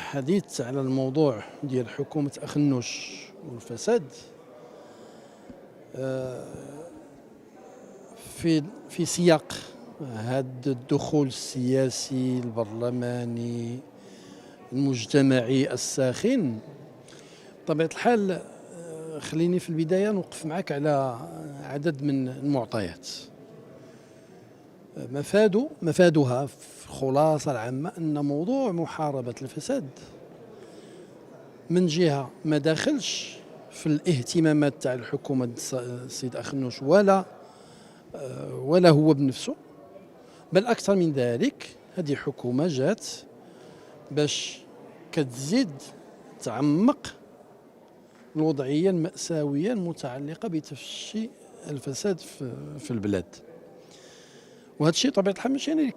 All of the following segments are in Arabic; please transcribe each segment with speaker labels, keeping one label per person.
Speaker 1: الحديث على الموضوع ديال حكومة أخنوش والفساد في سياق هذا الدخول السياسي البرلماني المجتمعي الساخن. بطبيعة الحال خليني في البداية نوقف معك على عدد من المعطيات. مفادها في الخلاصة العامة أن موضوع محاربة الفساد من جهة ما داخلش في الاهتمامات تاع الحكومة السيد أخنوش ولا هو بنفسه، بل أكثر من ذلك هذه حكومة جات باش كتزيد تعمق الوضعية المأساوية المتعلقة بتفشي الفساد في البلاد. وهذا الشيء طبيعة الحال ماشي أنا اللي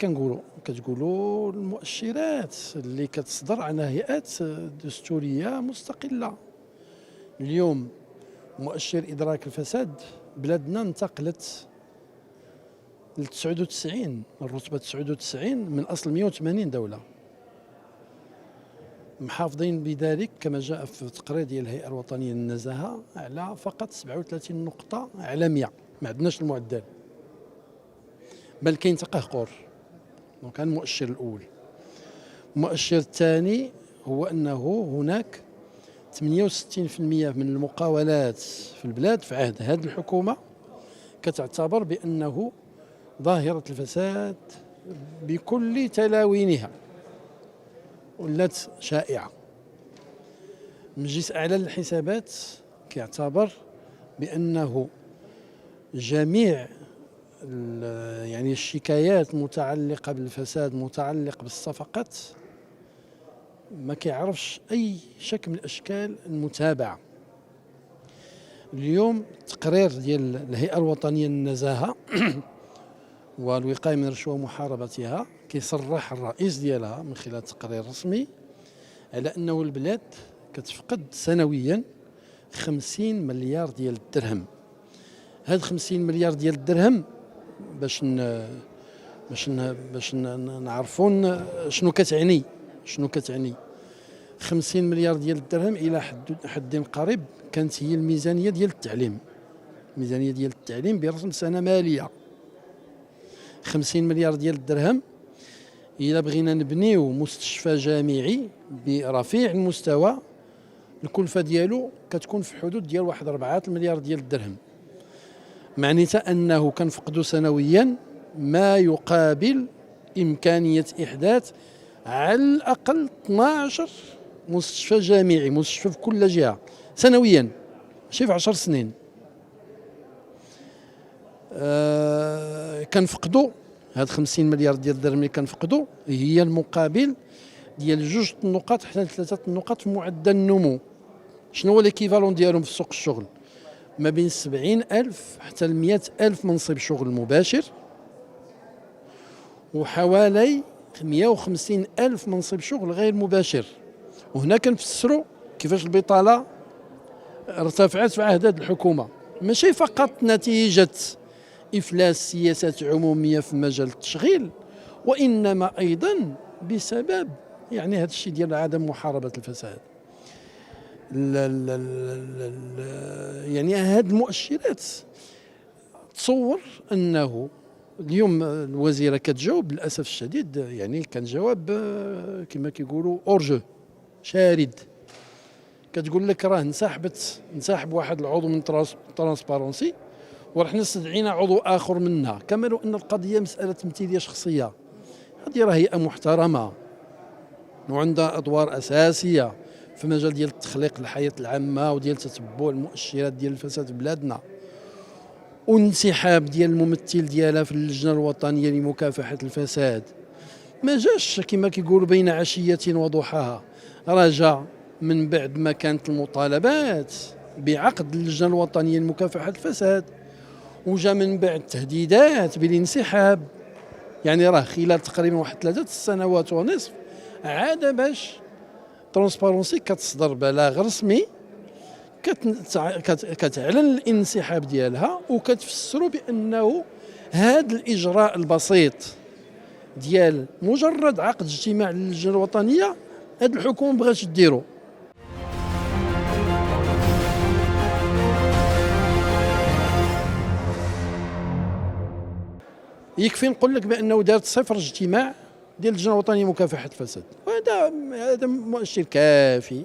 Speaker 1: كتقولوا المؤشرات اللي كتصدر عن هيئات دستورية مستقلة. اليوم مؤشر إدراك الفساد بلادنا انتقلت ل 99، الرتبة 99 من أصل 180 دولة، محافظين بذلك كما جاء في تقرير ديال الهيئة الوطنية للنزاهة على فقط 37 نقطة على 100. ما عندناش المعدل، بل كاين تقهقر. دونك هذا المؤشر الأول. المؤشر الثاني هو أنه هناك 68% من المقاولات في البلاد في عهد هذه الحكومة كتعتبر بأنه ظاهرة الفساد بكل تلاوينها ولات شائعة. المجلس الأعلى للحسابات كيعتبر بأنه جميع الشكايات متعلقة بالفساد متعلق بالصفقات ما كيعرفش أي شكل من أشكال المتابعة. اليوم تقرير ديال الهيئة الوطنية للنزاهة والوقاية من الرشوة ومحاربتها كيصرح الرئيس ديالها من خلال تقرير رسمي على أنه البلاد كتفقد سنويا 50 مليار ديال الدرهم. هاد 50 مليار ديال الدرهم باش نعرفوا شنو كتعني 50 مليار ديال الدرهم الى حد قريب كانت هي الميزانيه ديال التعليم برسم سنه ماليه. 50 مليار ديال الدرهم الا بغينا نبنيو مستشفى جامعي برفيع المستوى الكلفه ديالو كتكون في حدود ديال 4 مليار ديال الدرهم، معناتها أنه كنفقدوا سنويا ما يقابل إمكانية إحداث على الأقل 12 مستشفى جامعي، مستشفى في كل جهة سنويا، ماشي في 10 سنين. كنفقدوا هاد 50 مليار ديال الدرهم اللي كنفقدوا هي المقابل ديال 2 نقاط حتى 3 نقاط في معدل النمو. شنو هو ليكيفالون ديالهم في سوق الشغل؟ ما بين 70,000 حتى 100,000 منصب شغل مباشر، وحوالي 150,000 منصب شغل غير مباشر. وهنا كنفسروا كيفاش البطالة ارتفعت في عهد هذه الحكومة، ماشي فقط نتيجة إفلاس سياسات عمومية في مجال التشغيل، وإنما أيضا بسبب هذا الشيء ديال عدم محاربة الفساد. هاد المؤشرات تصور انه اليوم الوزيره كتجاوب للاسف الشديد، كان جواب كما كيقولوا اورجو شارد. كتقول لك راه انسحب واحد العضو من ترانسبارونسي ورحنا استدعينا عضو اخر منها، كما لو ان القضيه مساله تمثيليه شخصيه. هذه راه هيئه محترمه وعندها ادوار اساسيه في مجال ديال التخليق الحياة العامة وديال تتبع المؤشرات ديال الفساد في بلادنا، وانسحاب ديال الممثل ديالها في اللجنة الوطنية لمكافحة الفساد ما جاش كما كيقولوا بين عشية وضحاها، راه جا من بعد ما كانت المطالبات بعقد اللجنة الوطنية لمكافحة الفساد، وجا من بعد تهديدات بالانسحاب. راه خلال تقريبا واحد 3 سنوات ونصف عاد باش ترانسبارونسي كتصدر بلاغ رسمي كتعلن الانسحاب ديالها وكتفسروا بانه هذا الاجراء البسيط ديال مجرد عقد اجتماع للجنه الوطنيه هاد الحكومه بغاتش ديرو. يكفي نقول لك بانه دارت صفر اجتماع ديال اللجنه الوطنيه لمكافحه الفساد، هذا مؤشر كافي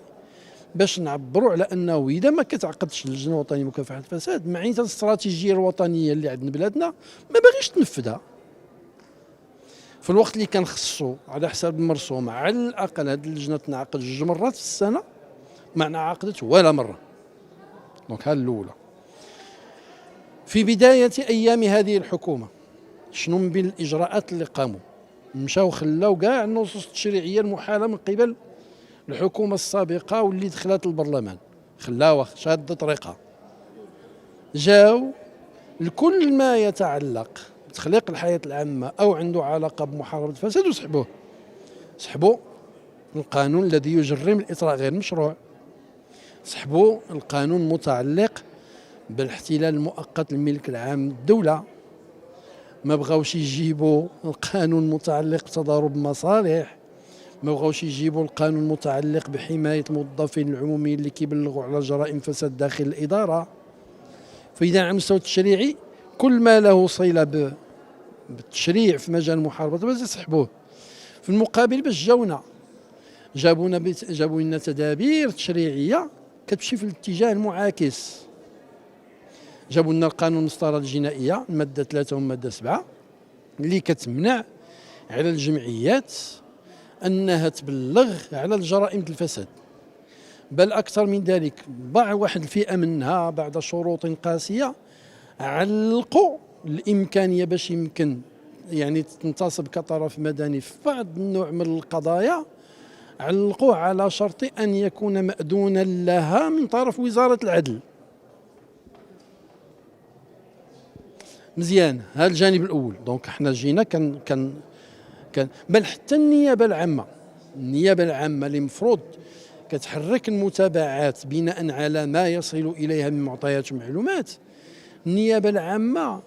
Speaker 1: باش نعبروا على انه اذا ما كتعقدش اللجنه الوطنيه لمكافحه الفساد، معناتها الاستراتيجيه الوطنيه اللي عندنا بلادنا ما باغيش تنفذها. في الوقت اللي كان خصو على حساب المرسوم على الاقل هذه اللجنه تنعقد 2 مرات في السنه، ما انعقدت ولا مره. دونك ها الاولى. في بدايه ايام هذه الحكومه شنو من بين الاجراءات اللي قاموا؟ مشاو خلاو كاع النصوص التشريعيه المحاله من قبل الحكومه السابقه واللي دخلت البرلمان، خلاوها شاده طريقها. جاو لكل ما يتعلق بتخليق الحياه العامه او عنده علاقه بمحاربه الفساد وسحبوه. سحبوا القانون الذي يجرم الاطراء غير مشروع، سحبوا القانون المتعلق بالاحتلال المؤقت للملك العام للدوله، ما بغاوش يجيبوا القانون المتعلق بتضارب المصالح، ما بغاوش يجيبوا القانون المتعلق بحمايه الموظفين العموميين اللي كيبلغوا على جرائم فساد داخل الاداره. فاذا على المستوى التشريعي كل ما له صله بالتشريع في مجال محاربه الفساد سحبوه. في المقابل باش جابوا لنا تدابير تشريعيه كتمشي في الاتجاه المعاكس. جابوا لنا القانون المسطره الجنائيه الماده 3 والماده 7 اللي كتمنع على الجمعيات انها تبلغ على الجرائم الفساد، بل اكثر من ذلك واحد الفئه منها بعد شروط قاسيه علقوا الامكانيه باش يمكن يعني تنتصب كطرف مدني في بعض النوع من القضايا، علقوا على شرط ان يكون مأذونا لها من طرف وزاره العدل. مزيان، هذا الجانب الاول. دونك احنا جينا كان بل حتى النيابه العامه اللي المفروض كتحرك المتابعات بناء على ما يصل اليها من معطيات ومعلومات. النيابه العامه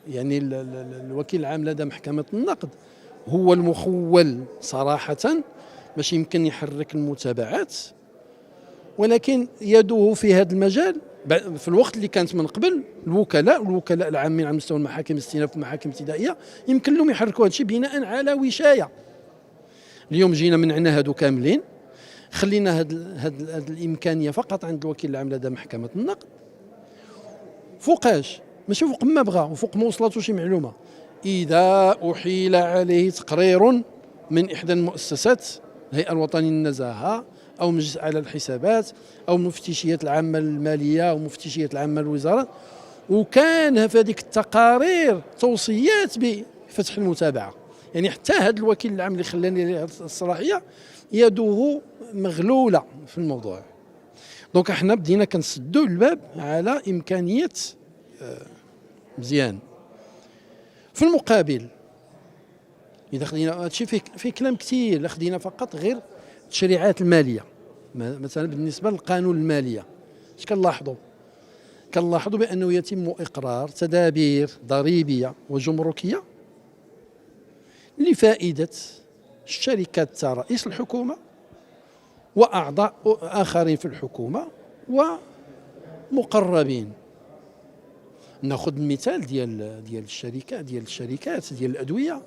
Speaker 1: يعني الوكيل العام لدى محكمه النقد هو المخول صراحه باش يمكن يحرك المتابعات، ولكن يده في هذا المجال في الوقت اللي كانت من قبل الوكلاء العامين على مستوى المحاكم الاستئناف والمحاكم الابتدائيه يمكن لهم يحركوا هذا الشيء بناء على وشايه. اليوم جينا منعنا هادو كاملين، خلينا هاد الامكانيه فقط عند الوكيل العام لدى محكمه النقد. فوقاش؟ ماشي فوق ما بغى وفوق ما وصلته شي معلومه. اذا احيل عليه تقرير من احدى المؤسسات، الهيئه الوطنيه للنزاهه او مجلس اعلى الحسابات او المفتشيات العامه الماليه او المفتشيات العامه للوزارات، وكان في هذيك التقارير توصيات بفتح المتابعه، يعني حتى هذا الوكيل العام اللي خلاني الصلاحيه يده مغلوله في الموضوع. دونك احنا بدينا كنسدوا الباب على امكانيه مزيان. في المقابل اذا خدينا هادشي فيه كلام كثير، الا خدينا فقط غير التشريعات الماليه، مثلا بالنسبه للقانون الماليه اش كنلاحظوا بانه يتم اقرار تدابير ضريبيه وجمركيه لفائده الشركات تاع رئيس الحكومه واعضاء اخرين في الحكومه ومقربين. ناخذ المثال ديال الشركات ديال الادويه.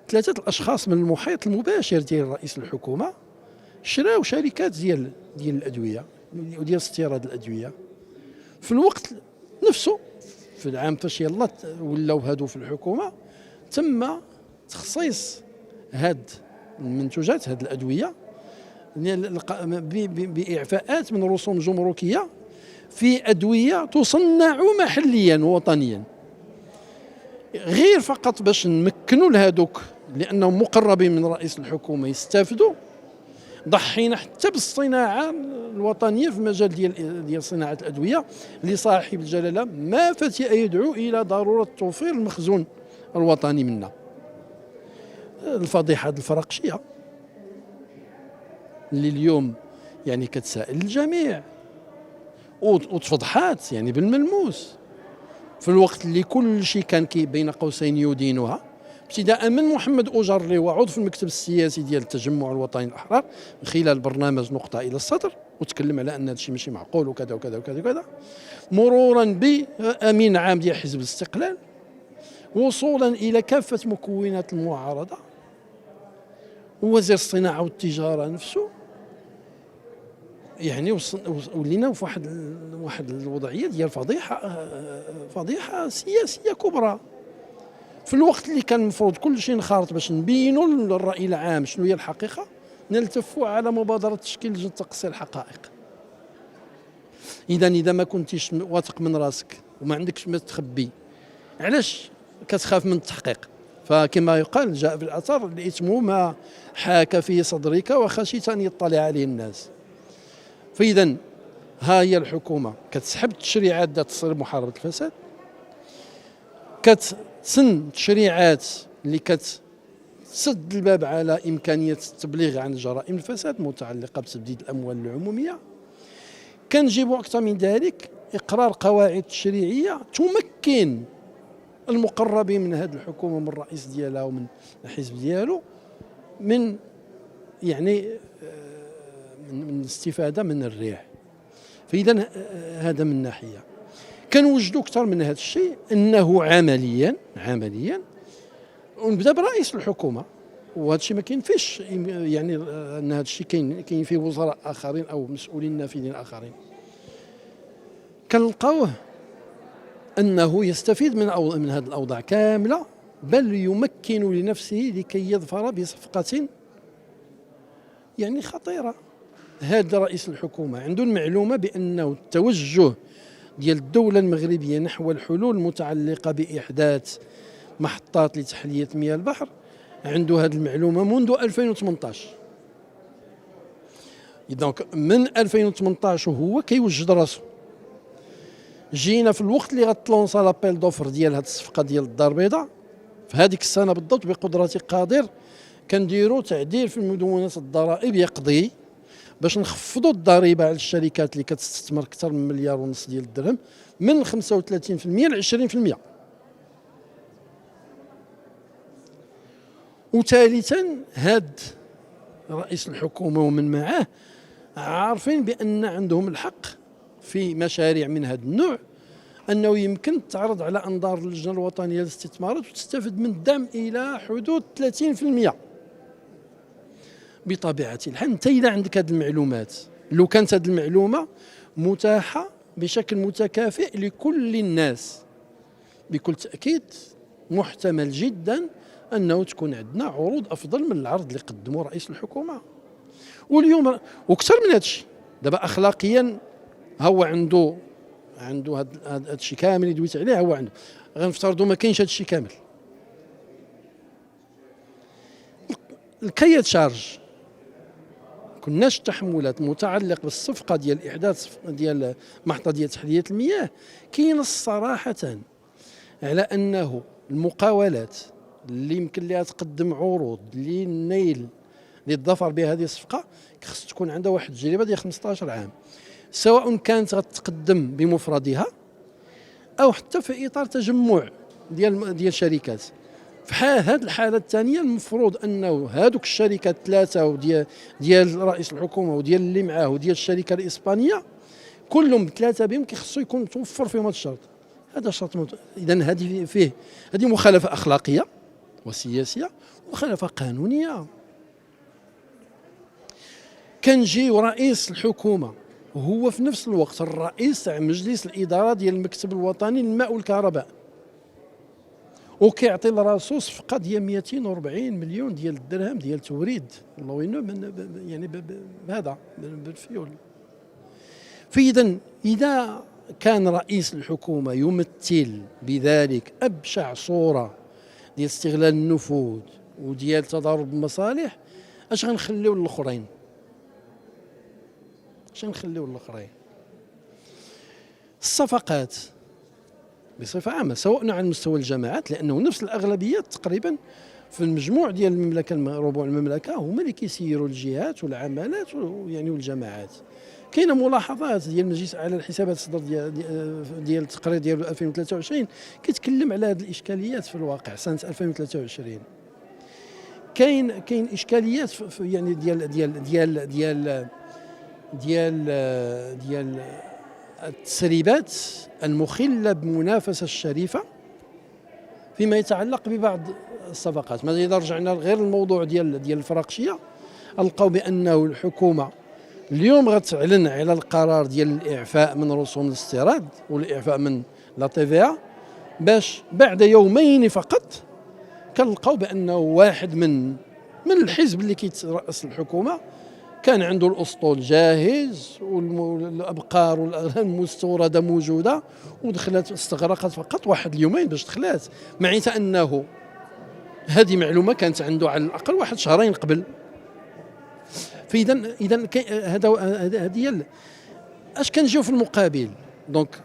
Speaker 1: 3 الاشخاص من المحيط المباشر ديال رئيس الحكومه شراو شركات ديال الادويه وديال استيراد الادويه. في الوقت نفسه في العام فاش يلا ولاو هادو في الحكومه تم تخصيص هاد المنتوجات هاد الادويه باعفاءات من رسوم جمركيه في ادويه تصنع محليا وطنيا، غير فقط باش نمكنوا لهذوك لانهم مقربين من رئيس الحكومه يستافدوا. ضحينا حتى بالصناعه الوطنيه في مجال ديال صناعه الادويه لصاحب الجلاله ما فتئ يدعو الى ضروره توفير المخزون الوطني منها. الفضيحه الفرقشيه اللي اليوم يعني كتسائل الجميع وتفضحات يعني بالملموس، في الوقت اللي كل شيء كان بين قوسين يدينها. ابتداء من محمد أوجر اللي هو عضو في المكتب السياسي ديال التجمع الوطني الأحرار من خلال برنامج نقطة إلى السطر، وتكلم على أن هذا الشيء ماشي معقول وكذا وكذا وكذا وكذا، مرورا بأمين عام ديال حزب الاستقلال، وصولا إلى كافة مكونات المعارضة، ووزير الصناعة والتجارة نفسه. يعني ولينا في واحد الوضعية ديال فضيحة سياسية كبرى، في الوقت اللي كان المفروض كل شيء نخارط باش نبينوا للرأي العام شنو هي الحقيقة، نلتفوا على مبادرة تشكيل لجنة تقصي الحقائق. إذا ما كنتيش واثق من راسك وما عندكش ما تخبي، علاش كتخاف من التحقيق؟ فكما يقال جاء في الأثر: الإثم ما حاك في صدرك وخشيت أن يطلع عليه الناس. فإذا ها هي الحكومة كتسحب التشريعات ذات تصير محاربة الفساد، كتسن تشريعات اللي كتسد الباب على إمكانية التبليغ عن جرائم الفساد المتعلقة بتسديد الأموال العمومية. كنجيبوا أكثر من ذلك إقرار قواعد تشريعية تمكن المقربين من هذه الحكومة، من الرئيس ديالها ومن الحزب ديالو، من يعني من الاستفادة من الريح. فإذا هذا من ناحية. كنوجدوا أكثر من هذا الشيء أنه عمليا ونبدا برئيس الحكومة، وهذا الشيء ما كاين فيش يعني أن هذا الشيء كاين فيه وزراء آخرين أو مسؤولين نافذين آخرين، كنلقاوه أنه يستفيد من هذه الأوضاع كاملة، بل يمكن لنفسه لكي يظفر بصفقة يعني خطيرة. هذا رئيس الحكومة عنده المعلومة بأنه التوجه ديال الدولة المغربية نحو الحلول المتعلقة بإحداث محطات لتحلية مياه البحر، عنده هذه المعلومة منذ 2018. إذا من 2018 وهو كيوجد راسه. جينا في الوقت اللي غتلونسا لابيل دوفر ديال هذه الصفقة ديال الدار البيضاء، في هذيك السنة بالضبط بقدرة قادر كنديروا تعديل في المدونات الضرائب يقضي باش نخفضوا الضريبة على الشركات اللي كتستثمر أكثر من 1.5 مليار ديال الدرهم من 35% ل 20%. وثالثا هاد رئيس الحكومة ومن معاه عارفين بأن عندهم الحق في مشاريع من هذا النوع أنه يمكن تعرض على أنظار اللجنة الوطنية للاستثمارات وتستفد من الدعم إلى حدود 30%. بطبيعة الحال أنت إذا عندك هذه المعلومات، لو كانت هذه المعلومة متاحة بشكل متكافئ لكل الناس، بكل تأكيد محتمل جدا أنه تكون عندنا عروض أفضل من العرض اللي قدمه رئيس الحكومة. واليوم وأكثر من هذا الشيء، دابا أخلاقيا هو عنده هذا الشيء كامل اللي دويت عليه، هو عنده. غنفترضوا ما كاينش هذا الشيء كامل. الكيد شارج كناش التحملات متعلق بالصفقة ديال إحداث ديال محطة ديال تحلية المياه كينص صراحة على أنه المقاولات اللي يمكن لها تقدم عروض للنيل للظفر بهذه الصفقة خص تكون عندها واحد التجربة ديال 15 عام، سواء كانت غتقدم بمفردها أو حتى في إطار تجمع ديال شركات. في هذه الحالة الثانية المفروض أنه هذوك الشركات ثلاثة ديال رئيس الحكومة وديال اللي معاه وديال الشركة الإسبانية كلهم ثلاثة بهم كيخصو يكون توفر فيهم هذا الشرط. هذا شرط إذن هذه مخالفة أخلاقية وسياسية ومخالفة قانونية. كنجي رئيس الحكومة وهو في نفس الوقت الرئيس تاع مجلس الإدارة ديال المكتب الوطني للماء والكهرباء، وكيعطي لراسو صفقة ديال 240 مليون ديال الدرهم ديال توريد الله وينو يعني بهذا بالفيول. فإذا إذا كان رئيس الحكومة يمثل بذلك أبشع صورة ديال استغلال النفوذ وديال تضارب المصالح، اش غنخليو للآخرين؟ الصفقات بصفة عامة سواء على مستوى الجماعات، لأنه نفس الأغلبيات تقريبا في المجموع ديال المملكة ربوع المملكة هما اللي كيسيروا الجهات والعمالات يعني والجماعات. كاينه ملاحظات ديال المجلس على الحسابات الصدر ديال التقرير ديالو 2023 كيتكلم على هذه الاشكاليات في الواقع سنه 2023. كاين اشكاليات يعني ديال التسريبات المخله بمنافسه الشريفه فيما يتعلق ببعض الصفقات. مثلا اذا رجعنا غير الموضوع ديال الفراقشيه، لقاو بانه الحكومه اليوم غتعلن على القرار ديال الاعفاء من رسوم الاستيراد والاعفاء من لا تي في ا، باش بعد يومين فقط كنلقاو بانه واحد من الحزب اللي كيترأس الحكومه كان عنده الاسطول جاهز والابقار والاغنام مستورده موجوده ودخلت استغرقت فقط واحد اليومين باش دخلات، معناتها انه هذه معلومه كانت عنده على الاقل واحد شهرين قبل. فاذا هذه اش كنجيو في المقابل. دونك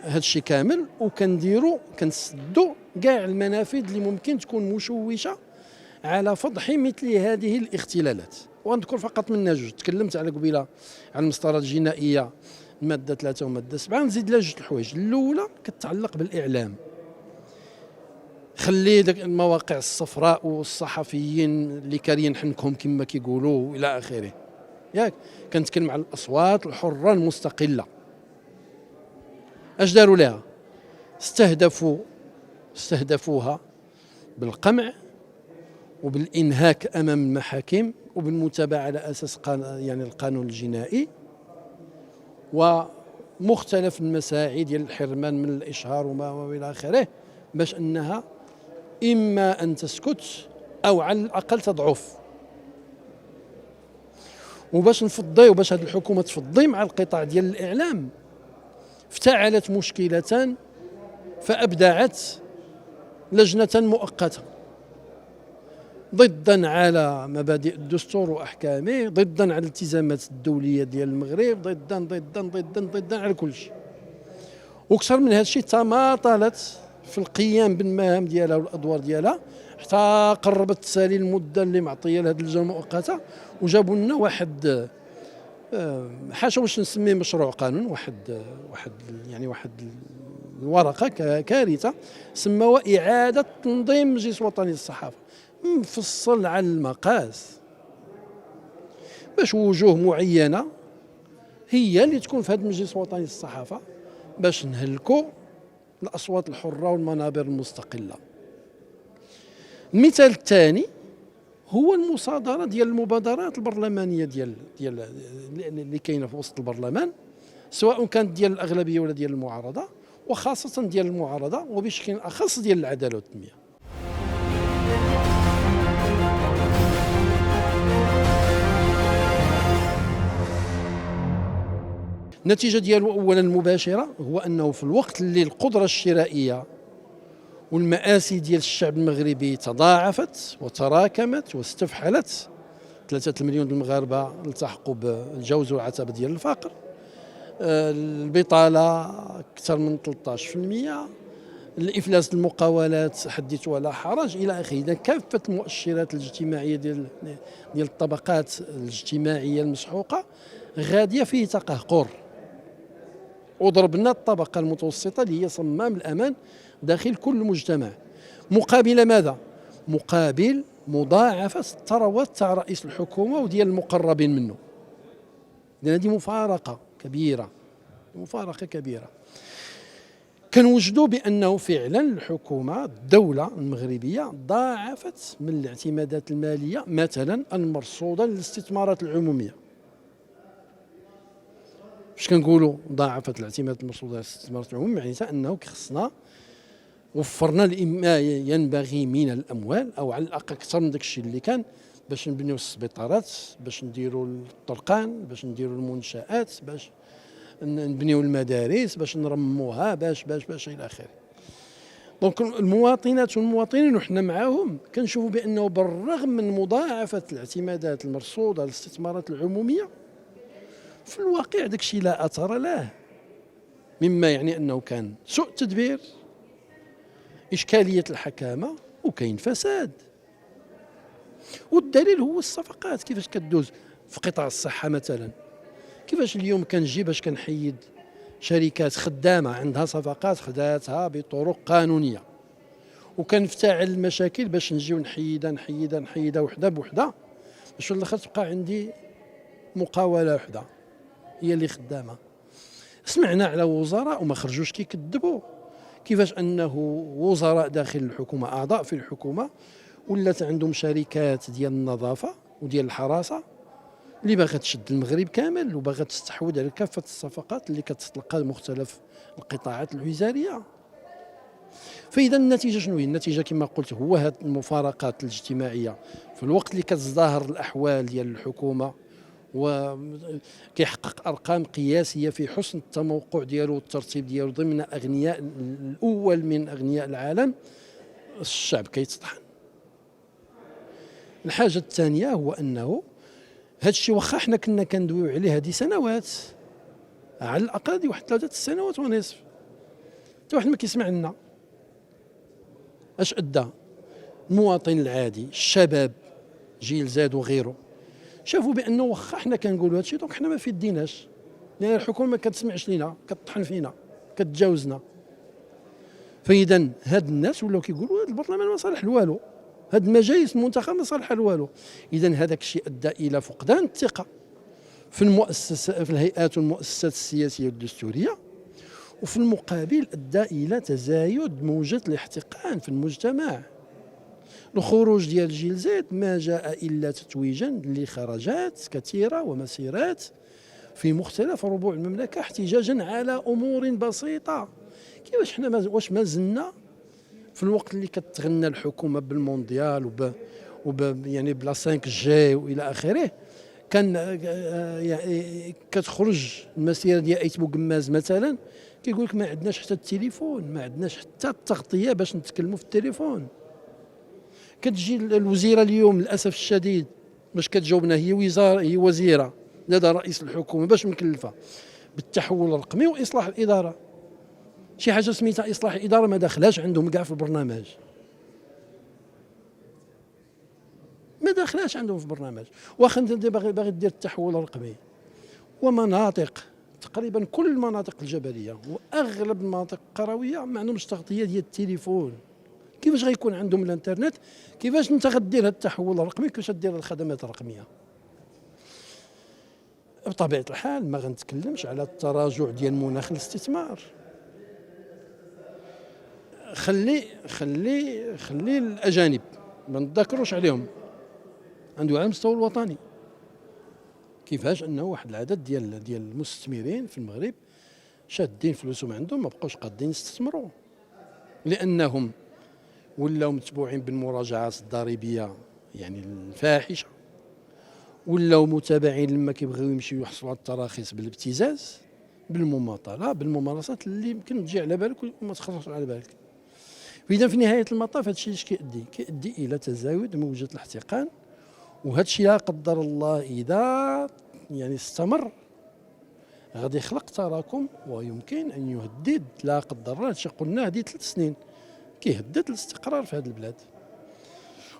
Speaker 1: هذا الشيء كامل وكنديروا كنسدوا كاع المنافذ اللي ممكن تكون مشوشه على فضح مثل هذه الاختلالات. ونذكر فقط منها جوج. تكلمت على قبيله على المسطرات الجنائيه الماده 3 وماده 7، نزيد لها جوج الحوايج. الاولى كتعلق بالاعلام، خلي داك المواقع الصفراء والصحفيين اللي كارين حنكهم كما كيقولوا الى اخره، ياك كنتكلم على الاصوات الحره المستقله. اش داروا لها؟ استهدفوها بالقمع وبالانهاك امام المحاكم وبالمتابعه على اساس يعني القانون الجنائي ومختلف المساعي ديال الحرمان من الاشهار وما الى اخره، باش انها اما ان تسكت او على الاقل تضعف. وباش نفضي وباش هذه الحكومه تفضي مع القطاع ديال الاعلام، افتعلت مشكله فابدعت لجنه مؤقته ضدا على مبادئ الدستور واحكامه، ضدا على الالتزامات الدوليه ديال المغرب، ضدا على كل شيء. واكثر من هذا الشيء تماطلت في القيام بالمهام ديالها والادوار ديالها حتى قربت تسالي المده اللي معطيه لهذه اللجنه المؤقته، وجابوا لنا واحد حاشا واش نسميه مشروع قانون، واحد الورقه كارثه سموها اعاده تنظيم مجلس وطني للصحافه، مفصل على المقاس باش وجوه معينه هي اللي تكون في هذا المجلس الوطني للصحافه باش نهلكوا الاصوات الحره والمنابر المستقله. المثال الثاني هو المصادره ديال المبادرات البرلمانيه ديال اللي كاينه في وسط البرلمان، سواء كانت ديال الاغلبيه ولا ديال المعارضه، وخاصه ديال المعارضه وبشكل اخص ديال العداله والتنميه. النتيجه ديالو اولا المباشره هو انه في الوقت اللي القدره الشرائيه والمآسي ديال الشعب المغربي تضاعفت وتراكمت واستفحلت، 3 مليون المغاربه التحقوا بالجوز والعتبه ديال الفقر، البطاله اكثر من 13%، الافلاس المقاولات حدث ولا حرج الى اخره. اذا كافه المؤشرات الاجتماعيه ديال الطبقات الاجتماعيه المسحوقه غاديه فيه تقهقر، وضربنا الطبقه المتوسطه اللي هي صمام الامان داخل كل مجتمع. مقابل ماذا؟ مقابل مضاعفه الثروات تاع رئيس الحكومه وديال المقربين منه. لان هذه مفارقه كبيره. كنوجدوا بانه فعلا الحكومه الدوله المغربيه ضاعفت من الاعتمادات الماليه مثلا المرصوده للاستثمارات العموميه. فاش كنقولوا ضاعفت الاعتمادات المرصوده للاستثمارات العموميه معناتها انه خصنا وفرنا ما ينبغي من الاموال، او على الاقل اكثر من داك الشيء اللي كان، باش نبنيو السبيطارات، باش نديروا الطرقان، باش نديروا المنشآت، باش نبنيو المدارس، باش نرموها، باش الى اخره. دونك المواطنات والمواطنين وحنا معاهم كنشوفوا بانه بالرغم من مضاعفه الاعتمادات المرصوده للاستثمارات العموميه، في الواقع داك الشيء لا اثر له، مما يعني انه كان سوء تدبير، اشكاليه الحكامه، وكاين فساد. والدليل هو الصفقات كيفاش كدوز في قطاع الصحه مثلا، كيفاش اليوم كنجي باش كنحيد شركات خدامه عندها صفقات خداتها بطرق قانونيه، وكنفتعل المشاكل باش نجيو نحيدها وحده بوحده، باش في الاخر تبقى عندي مقاوله وحده هي اللي خدامه. سمعنا على وزراء وما خرجوش كيكذبوا كيفاش انه وزراء داخل الحكومه اعضاء في الحكومه ولات عندهم شركات ديال النظافه وديال الحراسه اللي باغا تشد المغرب كامل وباغا تستحوذ على كافه الصفقات اللي كتطلقها مختلف القطاعات الوزاريه. فاذا النتيجه شنو هي؟ النتيجه كما قلت هو هذه المفارقات الاجتماعيه في الوقت اللي كتزدهر الاحوال ديال الحكومه وكيحقق ارقام قياسيه في حسن التموقع ديالو والترتيب ديالو ضمن اغنياء الاول من اغنياء العالم، الشعب كيتطحن. الحاجه الثانيه هو انه هذا الشيء واخا حنا كنا كندويو عليه هذه سنوات، على الاقل هذه واحد 3 سنوات ونصف، حتى واحد ما كيسمع لنا. اش ادى المواطن العادي الشباب جيل زاد وغيره شافوا بانه واخا حنا كنقولوا هذا الشيء دونك حنا ما في يديناش، لان الحكومه ما كتسمعش لينا، كتطحن فينا، كتجاوزنا. فاذا هاد الناس ولاو كيقولوا هذا البرلمان ما صالح لوالو، هاد المجالس المنتخبه ما صالحه لوالو. اذا هذاك الشيء ادى الى فقدان الثقه في المؤسسات، في الهيئات والمؤسسات السياسيه والدستوريه، وفي المقابل ادى الى تزايد موجه الاحتقان في المجتمع. الخروج ديال جيل زيد ما جاء الا تتويجا لخرجات كثيره ومسيرات في مختلف ربوع المملكه احتجاجا على امور بسيطه. كيفاش حنا واش ما زلنا في الوقت اللي كتغنى الحكومه بالمونديال يعني بلا 5 جي والى اخره، كان يعني كتخرج المسيره ديال ايت بوقماز مثلا كيقول لك ما عندناش حتى التليفون، ما عندناش حتى التغطيه باش نتكلموا في التليفون. كتجي الوزيره اليوم للاسف الشديد باش كتجاوبنا هي وزيره لدى رئيس الحكومه باش مكلفه بالتحول الرقمي واصلاح الاداره. شي حاجه سميتها اصلاح الاداره ما داخلاش عندهم كاع في البرنامج، ما داخلاش عندهم في البرنامج. واخا انت باغي دير التحول الرقمي ومناطق تقريبا كل المناطق الجبليه واغلب المناطق القرويه ما عندهمش تغطيه ديال التليفون، كيفاش غيكون عندهم الانترنت؟ كيفاش انت غدير هذا التحول الرقمي؟ كيفاش دير الخدمات الرقميه؟ بطبيعه الحال ما غنتكلمش على التراجع ديال مناخ الاستثمار. خلي الاجانب ما نتذكروش عليهم عنده على المستوى الوطني كيفاش انه واحد العدد ديال المستثمرين في المغرب شادين فلوسهم عندهم ما بقاوش قادين يستثمروا، لانهم ولاو متبوعين بالمراجعات الضريبيه يعني الفاحشه، ولاو متابعين لما كيبغيو يمشيو يحصلوا على التراخيص بالابتزاز، بالمماطله، بالممارسات اللي يمكن تجي على بالك وما تخرجش على بالك. فاذا في نهايه المطاف هذا الشيء اش كيؤدي الى تزايد موجه الاحتقان، وهذا الشيء لا قدر الله اذا يعني استمر غادي يخلق تراكم ويمكن ان يهدد لا قدر الله. هادشي قلنا هذه 3 سنين كيهدد الاستقرار في هذه البلاد.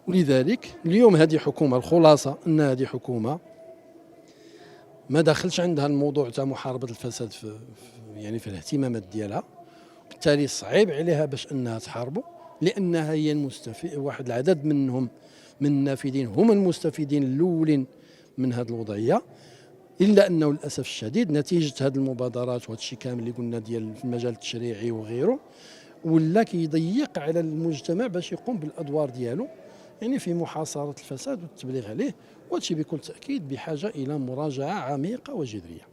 Speaker 1: ولذلك اليوم هذه حكومه، الخلاصه ان هذه حكومه ما داخلش عندها الموضوع تاع محاربه الفساد يعني في الاهتمامات ديالها، بالتالي صعيب عليها باش انها تحاربه، لانها هي المستفيد. واحد العدد منهم من النافذين هم المستفيدين الاولين من هذه الوضعيه، الا انه للاسف الشديد نتيجه هذه المبادرات وهذا الشيء كامل اللي قلنا ديال في المجال التشريعي وغيره ولا كيضيق على المجتمع باش يقوم بالادوار ديالو، يعني في محاصره الفساد والتبليغ عليه. وهذا الشيء بكل تاكيد بحاجه الى مراجعه عميقه وجذريه.